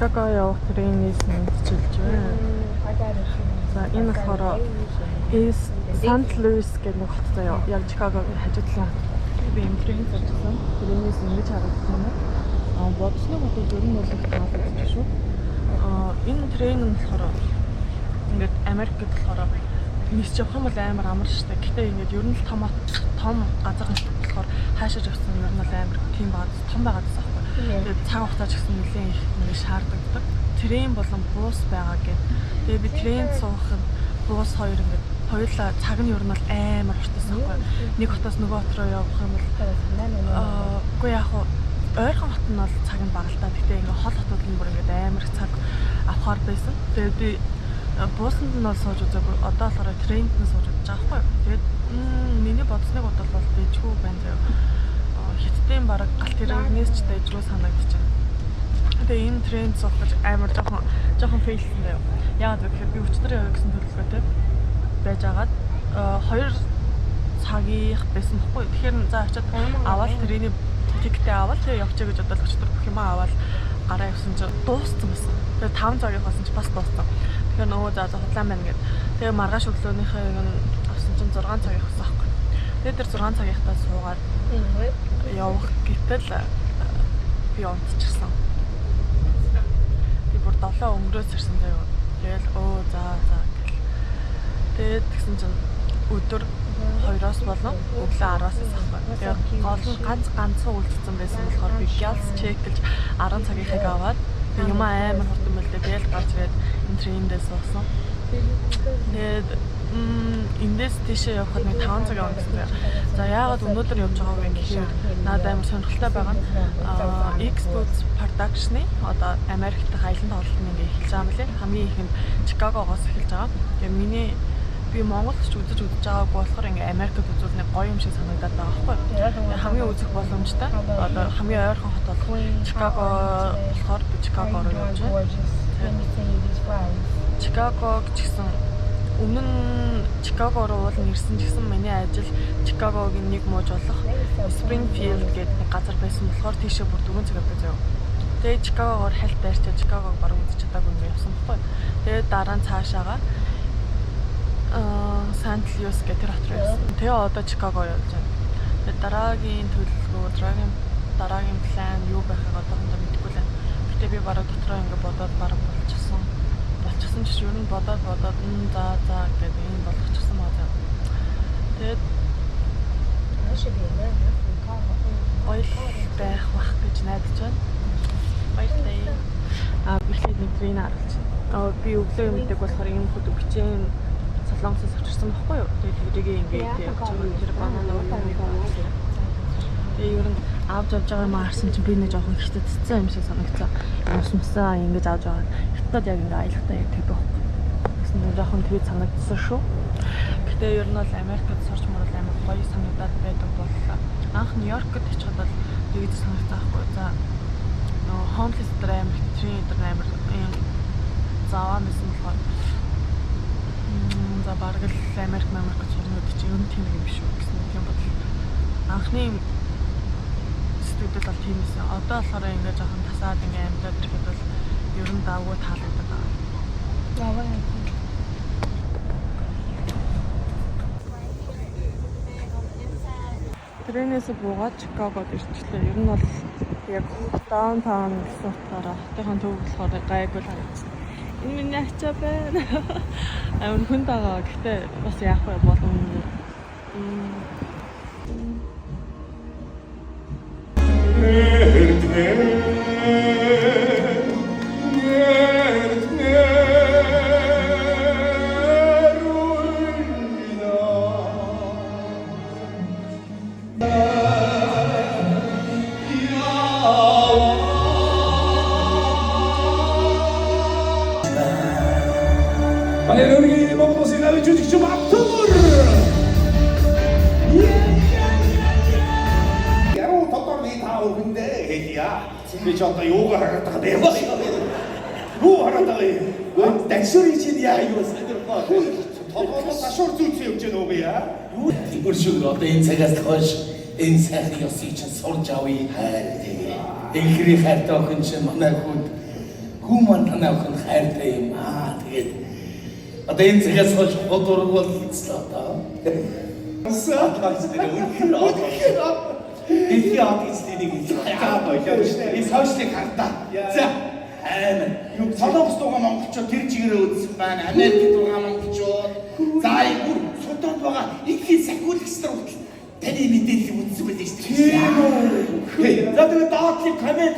Чикаго явах тренээс мэдчилж байна. За энэ болохоор Сант Луис гэх нэг хот заяа. Яг Чикагогийн хажуу талын хот. Би энэ тренээс очсон. Тренээс ингэж харагдсан юм. Бодсны хотод ер нь бол их таалагдчих шүү. Энэ трен нь болохоор ингээд Америкт болохоор нисч явах юм бол амар амар штэ. Гэтэ ингээд ер нь л том газар болохоор хаашаа явсан ер нь бол амар тийм том байгаад байгаа байхгүй. Тэгээд цаг хугацаа ч гэсэн нэлээд их ингээд шаардлагадаг. Трен болон бус байгаа гэд. Тэгээд би тренд суухад бус хоёр ингээд хоёулаа цаг нь ер нь бол амар хурдсан байхгүй. Нэг хотоос нөгөө хот руу явах юм бол үгүй яг ойрхон хот нь бол цаг нь бага л та. Гэтэ ингээд хол хотод нь бүр ингээд амар цаг авахар байсан. Тэгээд би буусанд нь бол сууж үзээгүй. Одоо болохоор тренд нь сууж үзэж байгаа байхгүй. Тэгээд миний бодсныг бодлол дэжгүй байна заяа. Хиттийн бараг галт хэрэгнээс ч дэжгүй санагдчих. Тэгээ энэ тренд суух гэж амар жоохон фейлсэн байв. Яагаад гэвэл би өчтөр яваа гэсэн төлөвлөгөөтэй байж агаад 2 цагийнх байсан байхгүй. Тэгэхээр за очиад аваад трений тикетээ аваад тэгээ явчих гэж бодлоо өчтөр бүх юм аваад гараа явсан чинь дууссан байсан. Тэгээ 5 цагийнх болсон чинь бас дууссан. Тэгэхээр нөгөө за худлаан байна гэд. Тэгээ маргааш өглөөнийхөө авсан чинь 6 цагийнх болсон байхгүй. Тэгээ тэр 6 цагийнхтаа суугаад явах гэтэл би унтчихсан. Би бүр 7 өнгөрөөс ирсэн заяа. Тэгэл за гэл. Тэгээд тэгсэн чинь өдөр 2-оос болон өглөө 10-аас байхгүй. Тэгээ гол ганцхан үлдсэн байсан болохоор би гялс чек гэж 10 цагийнхыг аваад юм амар хурдан мэлдээ тэгэл гарч ирээд энэ трендээс суусан. Тэгээд эндээс тийшээ явхад нэг 5 цаг явна гэсэн. За яагаад өнөөдөр явж байгаа вэ гэхээр надад амар сонирхолтой байгаа нь X-Boots Production-ы одоо Америкт аялын тоглолт ингээ эхэлж байгаа юм лээ. Хамгийн ихэнд Чикагогоос эхэлж байгаа. Тэгээ би Монголд ч үзэж байгаагүй болохоор ингээ Америкт үзүүл нэг гоё юм шиг санагдаад байгаа байхгүй. Хамгийн үзэх боломжтой одоо хамгийн ойрхон хот бол Чикаго болохоор би Чикаго руу явж байна. Чикагог ч гэсэн өмнө нь Чикаго руу уулын ирсэн ч гэсэн миний ажил Чикагогийн нэг мууж болох Springfield гэдэг нэг газар байсан болохоор тийшээ бүр 4 цаг авдаг заяа. Тэгээ Чикагогоор хальт дайрчаа Чикагог баруун үзэж чадаагүй юм явсан байхгүй. Тэгээ дараа нь цаашаага Сант Луис гэх тэр хот руу явсан. Тэгээ одоо Чикаго явж байна. Тэгээ дараагийн төлөвлөгөө, дараагийн план юу байхыг одоохондоо мэдэхгүй л байна. Гэтэ би бараг дотроо ингэ бодоод бараг болчихсон ч ер нь бодоод за гэдэг юм болгочихсон байна. Тэгээд гоё байх гэж найдаж байна. Баярлалаа. Бичлэг нэг трен харуулж. Би өглөө юм дэг болохоор энэ хот өвчэн солонгосоос авчирсан байхгүй юу? Тэгээд тэрийг ингээд явж байгаа тэр банана уудаг байсан. Тэгээ ер нь авч байгаа юм харсан чинь би нэг жоохон хитцсэн юм шиг санагцсан. Юмсмсаа ингэж авч байгаа. Хятад яг ингээ аялагтай яг тэг байхгүй. Гэсэн нэг жоохон тэг санагдсан шүү. Гэтэ ер нь бол Америкт сурч мөрөл амар гоё санагдаад байдаг боллоо. Анх Нью-Йоркт очиход бол тэгж санагцсан байхгүй. За нөгөө homeless дээр амар трен дээр амар заваа мэсэн болохоор за бараг л Америкт сурнууд чи ер нь тийм юм биш үү гэсэн юм бодол. Анхны сэтгэл бол тийм эсэ. Одоо болохоор ингээ жоохон тасаад ингээ амьдаад ирэхэд бол ер нь давгүй таалагддаг байгаа. Яваа юм. Тренээс буугаад Чикагод ирчихлээ. Ер нь бол яг даунтаун гэсэн утгаараа хотын төв болохоор гайгүй л харагдсан. Энэ миний ачаа байна. Амар хүнд байгаа. Гэхдээ бас яах вэ болон Panginoon, mo po sila ng Diyos Sumatur! Yarow, totorni tao hindi. Hehiya. Bichota yoga harata dewa. Ru harata le. Dansuri chidiya yu sadir pa. Totorno tashor zutsi yung chinobiya. Timur shugro da энэ цагаас хойш энэ сайхны ёсыг чинь сурж авъя хайр тэгээ. Инхри хайртай охин чинь манай хүнд Гүмэн танаа охин хайртай юм аа. Тэгээд одоо энэ цагаас хойш ходорог болчихлоо одоо. Дэлхий аудиенцлийг энэ сошиалыг хардаа. За аймаг солонгос дуугаа монголчууд тэр чигээрээ үзсэн байна. Америк дуугаа монголчууд. За бүр судад байгаа ихний сахиулагчдаар хүртэл таны мэдээлэл үзсэн байдаг шүү дээ. Тийм үү. За тэгээд доотлын коммент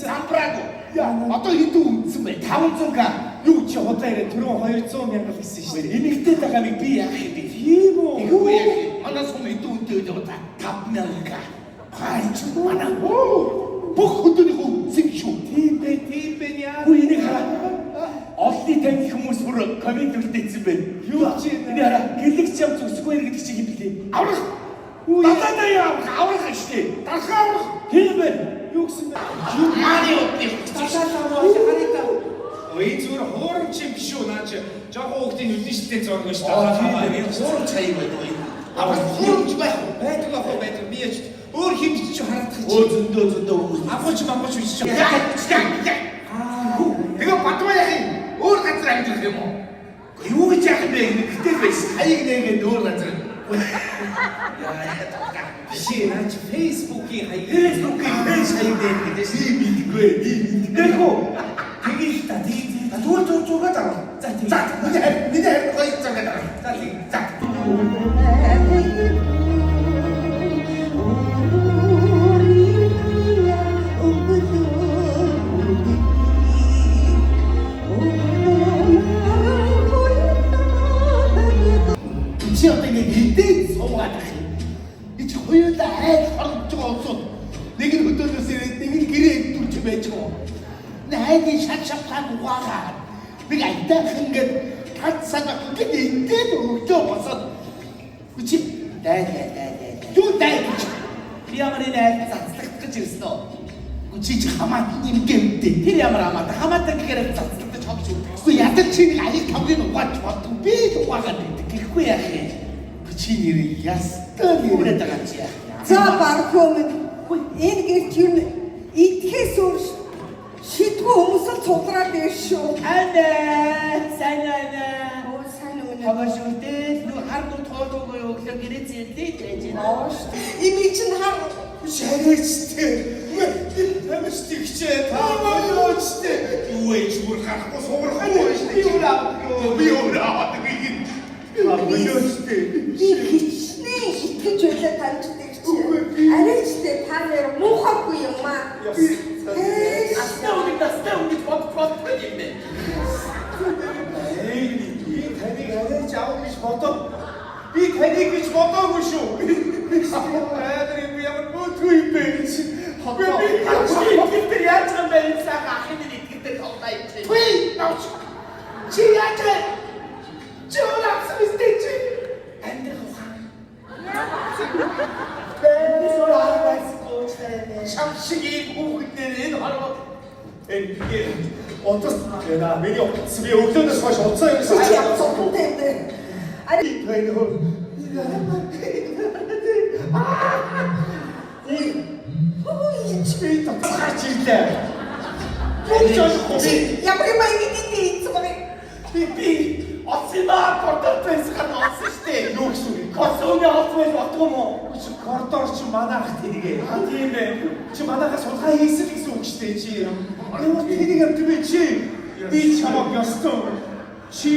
самбраагүй. Одоо хэдэн үнсэн бай? 500к. Юу чи удаа ирээ түрүү 200 мянга гэсэн шүү дээ. Эмэгтэй тагаамыг би яах юм бэ? Тийм үү. Ихгүй яах юм. Манаас хүн хэдэн үнэтэй байж байгаа 5000к. Хайч манай. Бүх хөдөлгөөн үнсэн шүү. Тийм бэ яа. Үгүй энийг хараа. Олны таньд хүмүүс бүр коммент үлдээсэн байна. Юу чи энэ хараа. Гэлэгч юм зүсгүй гэдэг чи юм блий. Аврах. Надад яа аврах штэ. Дахиад аврах. Тийм байна. Юу гэсэн бэ? Мааны утны Ой зүгээр хуурамч юм биш үү наа чи жоохон хүүхдийн нүднийштэй зураг шүү дээ. Хуурамч хаяг байдаг. Аваа хуурамч байдаг би яч өөр хэмжиж чи харагдах чи. Зөндөө хүмүүс. Аваач биш чи. Тэгээ батмаа яах юм? Өөр газар амьдах юм уу? Юу гэж яах юм бэ? Гэтэл биш. Хаяг нэгээд өөр газар. Чи наач Facebook-ийн хаяг пэйж хаяг дээр гэдэг чинь мэдгүй. Тэгэхүү. Тэгээл та зургаад авах. За миний харин гоё зургаад авах. За. Чи одоо ингээд суугаад ах юм. Би чи хоёулаа хайр хорогдож байгаа усууд. Нэг нь хөдөөнөөс ирээд нэг нь гэрээ идүүлж байж байгаа. Найгийн шатшаптаг угаагаа. Би айтайхан ингээд тат санаа ингээд ингээд өгдөө босоод. Үчи дай. Юу дай гэж. Би ямар нэг цацлагт гэж ирсэн үү? Үчи чи хамаат нэмгэмдээ. Тэр ямар хамаатай гэхээр цацлагтаж хогч үү? Үгүй ядаж чи нэг аяг тавгийн угааж боддог. Би угаагаад байдаг. Гэхгүй яах юм? Чи нэр ястаа нэрээд байгаа чи яах юм? За бархом энэ гэрч юм идэхээс өөр шидгүй хүмүүс л цуглаад байна шүү. Сайн Оо сайн үнэ. Хавашуутэй нүү хар дуу тоолоогүй өглөө гэрээ зэрлээ гэж байна. Ими чинь хар Шарайчтэй. Тамирчтай хичээ таамаачтай. Юу ээж бүр гарахгүй суурахгүй шүү. Би ураад гин. Тамирчтай. хичнээн итгэж байлаа таньдаг чи. Арайчтай та нэр муухайгүй юм аа. Астаа үгид бодох юм бэ. Би таныг арайч аав гэж бодов. Би таныг гэж бодоогүй шүү. Айдар юм ямар мөтгүй юм бэ гэж. Би тэр яаж юм бэ энэ сага ахын итгэдэг толгой юм. Түй навч. Чи яаж вэ? Чи улаасан мэт чи. Амьдрах ухаан. Шамшиг хүүхдээр энэ хорвоо энэ онцос яа миний онцос би өглөөнөөс хойш уцаа Чи ирсэн. явцсан юм бэ? Ари би татгаач ирлээ. ямар юм ингэдэг юм Би оцсимаа кордортой сахад олсон штэ. Юу гэсэн үг? Косооны олсмол бодгоо мо. Коридор чи манайх тэрige. Тийм ээ. Чи манайхаа сулхаа хийсэн гэсэн үг шүү дээ чи. Ямар тэрийг амт би чи. Би чамаг ёстой. Чи.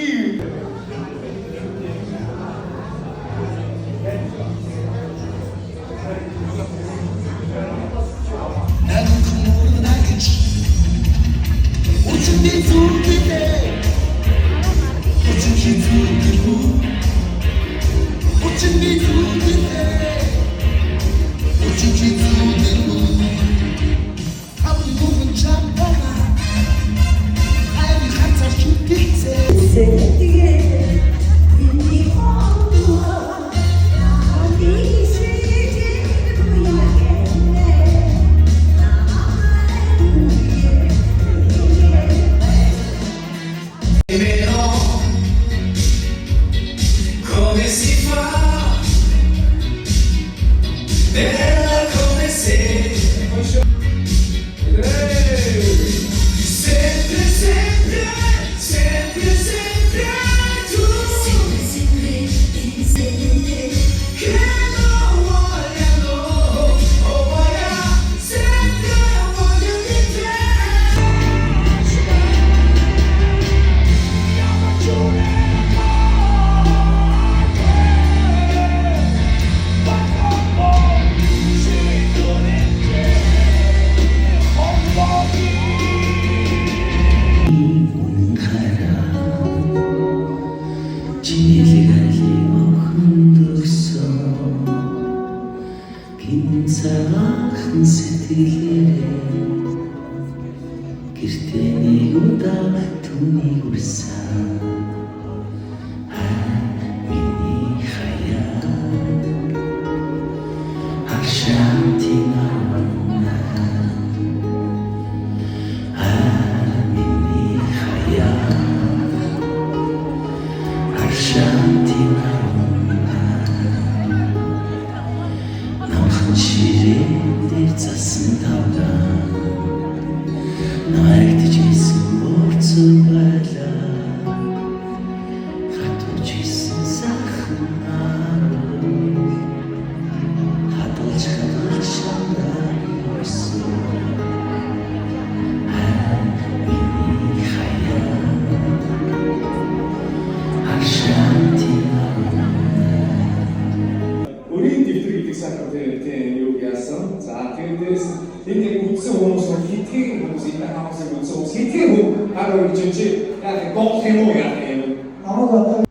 Гэртэнийг удаа түүнийг үрсэн миний хаяа Аршаантин армана миний хаяа Аршаантин армана Намхан ширээдэр засан тавдан Найтжсэн борцоо байлаа Хатуужсэн сахнаар Хатуулж хадгалж шамраа юусэн Миний хаяа Аршаантин Өрийн дэвтэр гэдэг санаатай юу яасан. За тэрээс энэ үдсэн хүмүүс хитгэн хүмүүс энэ хамаас үдсэн хүмүүс хитгэн хүмүүс хараа гэж чи яг гол юм уу яа.